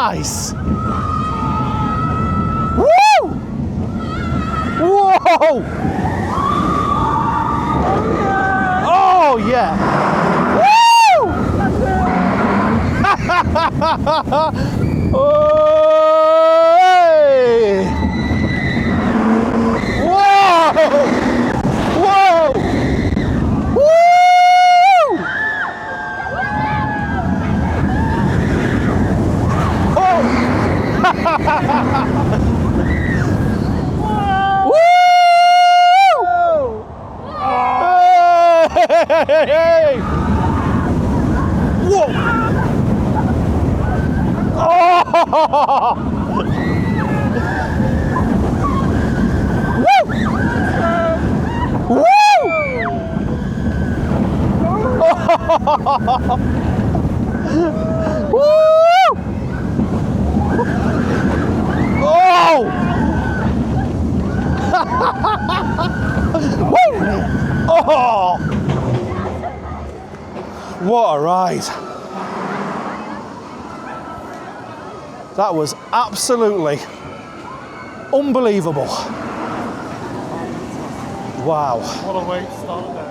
Nice! Woo! Whoa! Oh yeah! Woo! Oh, hey! Whoa! Whoa! Woo! Oh! Hey! Whoa! Oh! Woo! Woo! Woo! Oh! Woo! Oh! What a ride. That was absolutely unbelievable. Wow. What a way to start there.